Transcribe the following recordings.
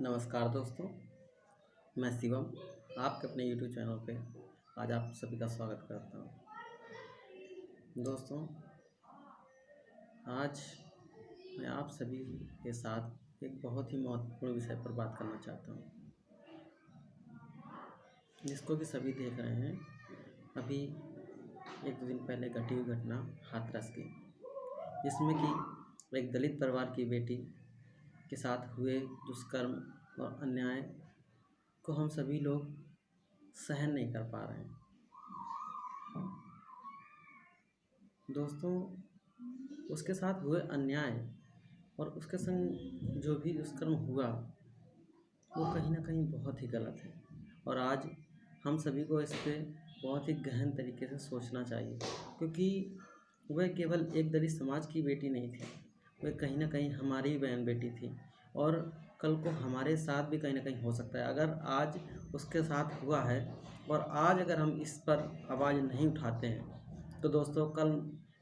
नमस्कार दोस्तों, मैं शिवम आपके अपने यूट्यूब चैनल पे आज आप सभी का स्वागत करता हूँ। दोस्तों, आज मैं आप सभी के साथ एक बहुत ही महत्वपूर्ण विषय पर बात करना चाहता हूँ, जिसको कि सभी देख रहे हैं। अभी एक दो दिन पहले घटी हुई घटना हाथरस की, जिसमें कि एक दलित परिवार की बेटी के साथ हुए दुष्कर्म और अन्याय को हम सभी लोग सहन नहीं कर पा रहे हैं। दोस्तों, उसके साथ हुए अन्याय और उसके संग जो भी दुष्कर्म हुआ वो कहीं ना कहीं बहुत ही गलत है, और आज हम सभी को इस पर बहुत ही गहन तरीके से सोचना चाहिए, क्योंकि वह केवल एक दलित समाज की बेटी नहीं थी, वह कहीं ना कहीं हमारी बहन बेटी थी, और कल को हमारे साथ भी कहीं ना कहीं हो सकता है। अगर आज उसके साथ हुआ है और आज अगर हम इस पर आवाज़ नहीं उठाते हैं तो दोस्तों कल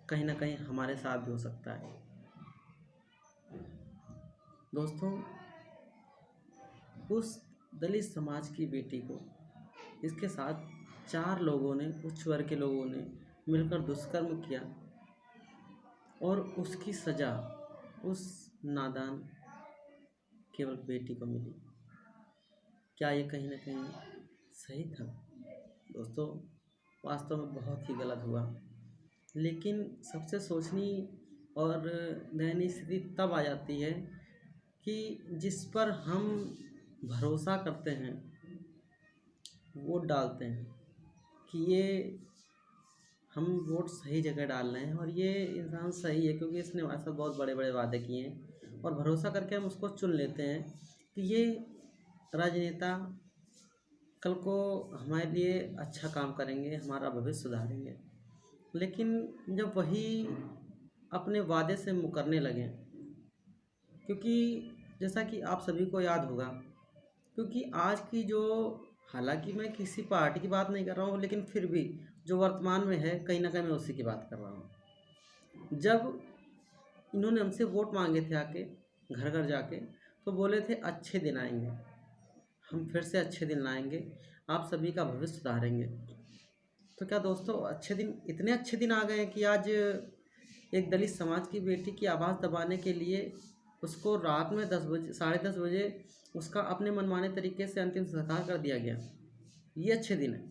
कहीं ना कहीं हमारे साथ भी हो सकता है। दोस्तों, उस दलित समाज की बेटी को इसके साथ 4 लोगों ने, उच्च वर्ग के लोगों ने मिलकर दुष्कर्म किया और उसकी सज़ा उस नादान केवल बेटी को मिली। क्या ये कहीं ना कहीं सही था? दोस्तों, वास्तव में बहुत ही गलत हुआ। लेकिन सबसे सोचनी और दयनीय स्थिति तब आ जाती है कि जिस पर हम भरोसा करते हैं, वोट डालते हैं कि ये हम वोट सही जगह डाल रहे हैं और ये इंसान सही है क्योंकि इसने हमारे साथ बहुत बड़े बड़े वादे किए हैं, और भरोसा करके हम उसको चुन लेते हैं कि ये राजनेता कल को हमारे लिए अच्छा काम करेंगे, हमारा भविष्य सुधारेंगे। लेकिन जब वही अपने वादे से मुकरने लगे, क्योंकि जैसा कि आप सभी को याद होगा, क्योंकि आज की जो, हालांकि मैं किसी पार्टी की बात नहीं कर रहा हूँ, लेकिन फिर भी जो वर्तमान में है कहीं ना कहीं मैं उसी की बात कर रहा हूँ। जब इन्होंने हमसे वोट मांगे थे आके घर घर जाके, तो बोले थे अच्छे दिन आएंगे, हम फिर से अच्छे दिन लाएंगे, आप सभी का भविष्य सुधारेंगे। तो क्या दोस्तों अच्छे दिन, इतने अच्छे दिन आ गए हैं कि आज एक दलित समाज की बेटी की आवाज़ दबाने के लिए उसको रात में 10 बजे, 10:30 बजे उसका अपने मनमाने तरीके से अंतिम संस्कार कर दिया गया। ये अच्छे दिन है?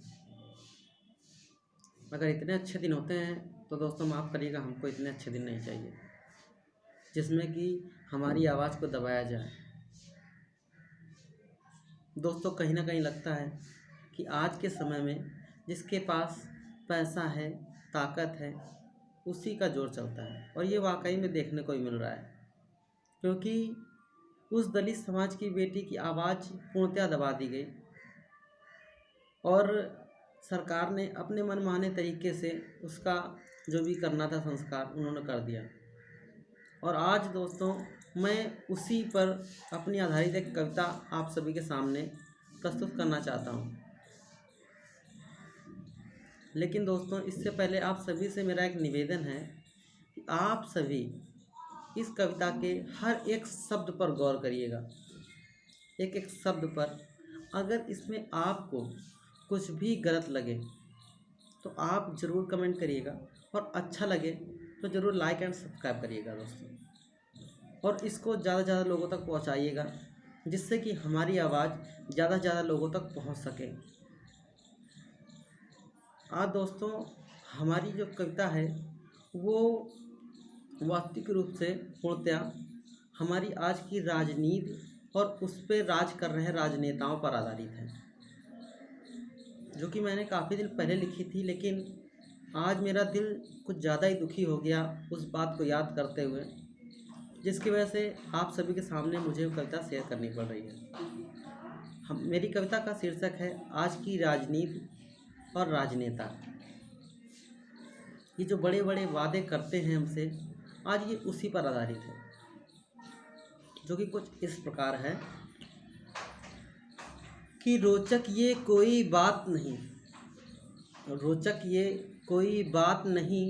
अगर इतने अच्छे दिन होते हैं तो दोस्तों माफ़ करिएगा, हमको इतने अच्छे दिन नहीं चाहिए जिसमें कि हमारी आवाज़ को दबाया जाए। दोस्तों, कहीं ना कहीं लगता है कि आज के समय में जिसके पास पैसा है, ताकत है, उसी का जोर चलता है, और ये वाकई में देखने को ही मिल रहा है। क्योंकि उस दलित समाज की बेटी की आवाज़ पूर्णतः दबा दी गई और सरकार ने अपने मनमाने तरीके से उसका जो भी करना था संस्कार उन्होंने कर दिया। और आज दोस्तों मैं उसी पर अपनी आधारित एक कविता आप सभी के सामने प्रस्तुत करना चाहता हूँ। लेकिन दोस्तों, इससे पहले आप सभी से मेरा एक निवेदन है कि आप सभी इस कविता के हर एक शब्द पर गौर करिएगा, एक एक शब्द पर। अगर इसमें आपको कुछ भी गलत लगे तो आप ज़रूर कमेंट करिएगा, और अच्छा लगे तो ज़रूर लाइक एंड सब्सक्राइब करिएगा दोस्तों, और इसको ज़्यादा से ज़्यादा लोगों तक पहुंचाइएगा, जिससे कि हमारी आवाज़ ज़्यादा से ज़्यादा लोगों तक पहुंच सके। आज दोस्तों हमारी जो कविता है वो वास्तविक रूप से पूर्णतः हमारी आज की राजनीति और उस पर राज कर रहे राजनेताओं पर आधारित है, जो कि मैंने काफ़ी दिन पहले लिखी थी। लेकिन आज मेरा दिल कुछ ज़्यादा ही दुखी हो गया उस बात को याद करते हुए, जिसकी वजह से आप सभी के सामने मुझे कविता शेयर करनी पड़ रही है। मेरी कविता का शीर्षक है आज की राजनीति और राजनेता। ये जो बड़े बड़े वादे करते हैं हमसे, आज ये उसी पर आधारित है, जो कि कुछ इस प्रकार है कि रोचक ये कोई बात नहीं, रोचक ये कोई बात नहीं,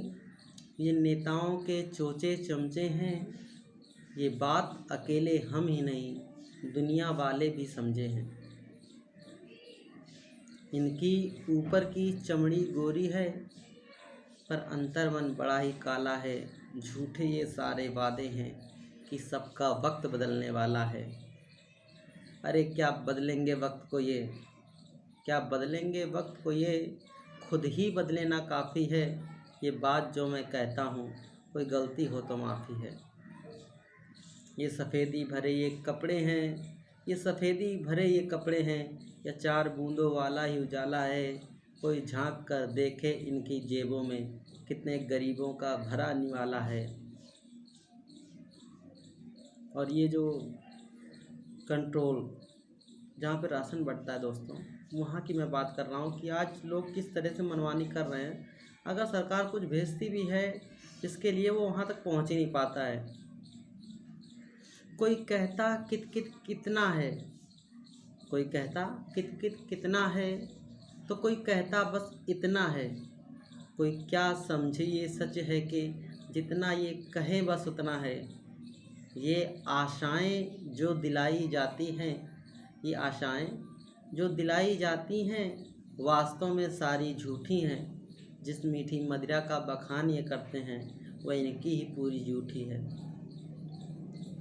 ये नेताओं के चोचे चमचे हैं, ये बात अकेले हम ही नहीं, दुनिया वाले भी समझे हैं। इनकी ऊपर की चमड़ी गोरी है, पर अंतर्मन बड़ा ही काला है। झूठे ये सारे वादे हैं कि सबका वक्त बदलने वाला है। अरे क्या बदलेंगे वक्त को ये, क्या बदलेंगे वक्त को ये, खुद ही बदले ना काफ़ी है। ये बात जो मैं कहता हूँ, कोई गलती हो तो माफ़ी है। ये सफ़ेदी भरे ये कपड़े हैं, ये सफ़ेदी भरे ये कपड़े हैं, या 4 बूंदों वाला ही उजाला है। कोई झांक कर देखे इनकी जेबों में, कितने गरीबों का भरा निवाला है। और ये जो कंट्रोल जहाँ पे राशन बँटता है दोस्तों, वहाँ की मैं बात कर रहा हूँ कि आज लोग किस तरह से मनमानी कर रहे हैं। अगर सरकार कुछ भेजती भी है, इसके लिए वो वहाँ तक पहुँच ही नहीं पाता है। कोई कहता कित कित कितना है, कोई कहता कित कित कितना है, तो कोई कहता बस इतना है। कोई क्या समझे ये सच है कि जितना ये कहे बस उतना है। ये आशाएं जो दिलाई जाती हैं, ये आशाएं जो दिलाई जाती हैं, वास्तव में सारी झूठी हैं। जिस मीठी मदिरा का बखान ये करते हैं, वह इनकी ही पूरी झूठी है।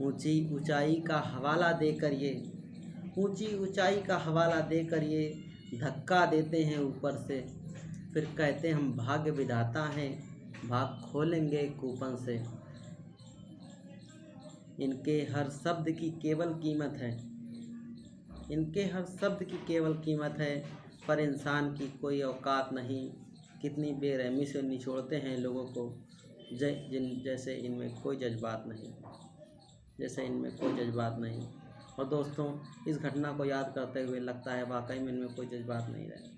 ऊंची ऊंचाई का हवाला देकर ये, ऊंची ऊंचाई का हवाला देकर ये धक्का देते हैं ऊपर से। फिर कहते हम भाग्य विधाता हैं, भाग खोलेंगे कूपन से। इनके हर शब्द की केवल कीमत है, इनके हर शब्द की केवल कीमत है, पर इंसान की कोई औकात नहीं। कितनी बेरहमी से निचोड़ते हैं लोगों को, जैसे इनमें कोई जज्बात नहीं, जैसे इनमें कोई जज्बात नहीं। और दोस्तों, इस घटना को याद करते हुए लगता है वाकई में इनमें कोई जज्बात नहीं रहे।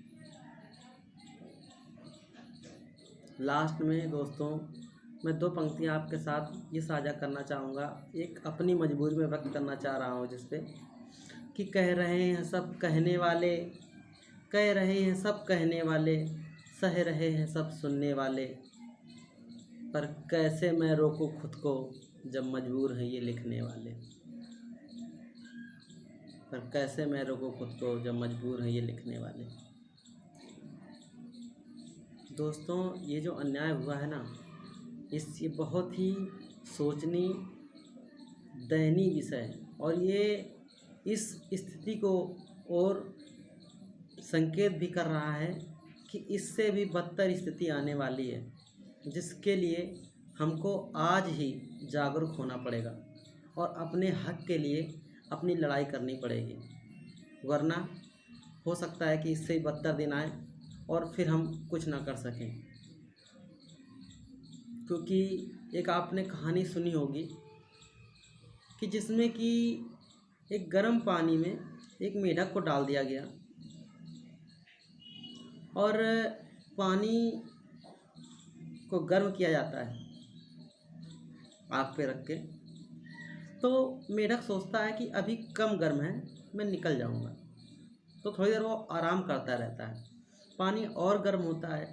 लास्ट में दोस्तों, मैं 2 पंक्तियाँ आपके साथ ये साझा करना चाहूँगा। एक अपनी मजबूरी में व्यक्त करना चाह रहा हूँ, जिस पे कि कह रहे हैं सब कहने वाले, कह रहे हैं सब कहने वाले, सह रहे हैं सब सुनने वाले, पर कैसे मैं रोकूं खुद को जब मजबूर हैं ये लिखने वाले। पर कैसे मैं रोकूं खुद को जब मजबूर हैं ये लिखने वाले। दोस्तों, ये जो अन्याय हुआ है ना, ये बहुत ही सोचनीय दयनीय विषय है। और ये इस स्थिति को और संकेत भी कर रहा है कि इससे भी बदतर स्थिति आने वाली है, जिसके लिए हमको आज ही जागरूक होना पड़ेगा और अपने हक के लिए अपनी लड़ाई करनी पड़ेगी। वरना हो सकता है कि इससे बदतर दिन आए और फिर हम कुछ ना कर सकें। क्योंकि एक आपने कहानी सुनी होगी कि जिसमें कि एक गर्म पानी में एक मेढक को डाल दिया गया और पानी को गर्म किया जाता है आग पे रख के। तो मेढक सोचता है कि अभी कम गर्म है, मैं निकल जाऊंगा। तो थोड़ी देर वो आराम करता रहता है। पानी और गर्म होता है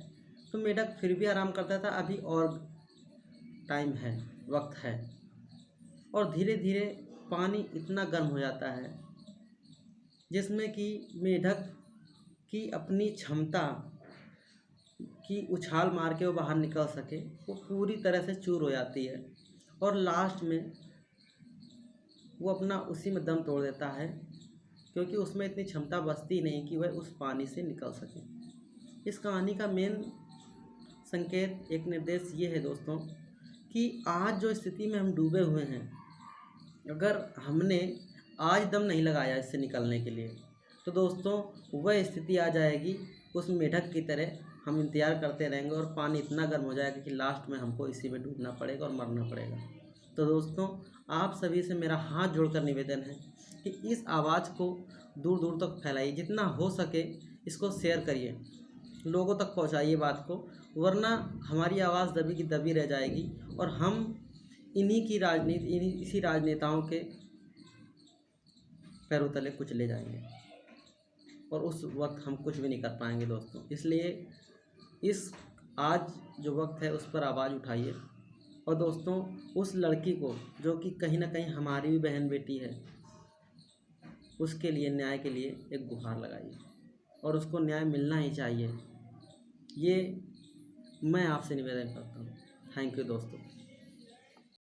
तो मेढक फिर भी आराम करता था, अभी और टाइम है, वक्त है। और धीरे धीरे पानी इतना गर्म हो जाता है जिसमें कि मेढक की अपनी क्षमता कि उछाल मार के वो बाहर निकल सके, वो पूरी तरह से चूर हो जाती है। और लास्ट में वो अपना उसी में दम तोड़ देता है, क्योंकि उसमें इतनी क्षमता बचती नहीं कि वह उस पानी से निकल सके। इस कहानी का मेन संकेत, एक निर्देश ये है दोस्तों कि आज जो स्थिति में हम डूबे हुए हैं, अगर हमने आज दम नहीं लगाया इससे निकलने के लिए, तो दोस्तों वह स्थिति आ जाएगी उस मेढक की तरह। हम इंतज़ार करते रहेंगे और पानी इतना गर्म हो जाएगा कि लास्ट में हमको इसी में डूबना पड़ेगा और मरना पड़ेगा। तो दोस्तों, आप सभी से मेरा हाथ जोड़कर निवेदन है कि इस आवाज़ को दूर दूर तक फैलाइए, जितना हो सके इसको शेयर करिए, लोगों तक पहुंचाइए बात को, वरना हमारी आवाज़ दबी की दबी रह जाएगी और हम इसी राजनेताओं के पैरों तले कुचले जाएंगे और उस वक्त हम कुछ भी नहीं कर पाएंगे दोस्तों। इसलिए इस आज जो वक्त है उस पर आवाज़ उठाइए। और दोस्तों, उस लड़की को जो कि कहीं ना कहीं हमारी भी बहन बेटी है, उसके लिए, न्याय के लिए एक गुहार लगाइए और उसको न्याय मिलना ही चाहिए। ये मैं आपसे निवेदन करता हूँ। थैंक यू दोस्तों।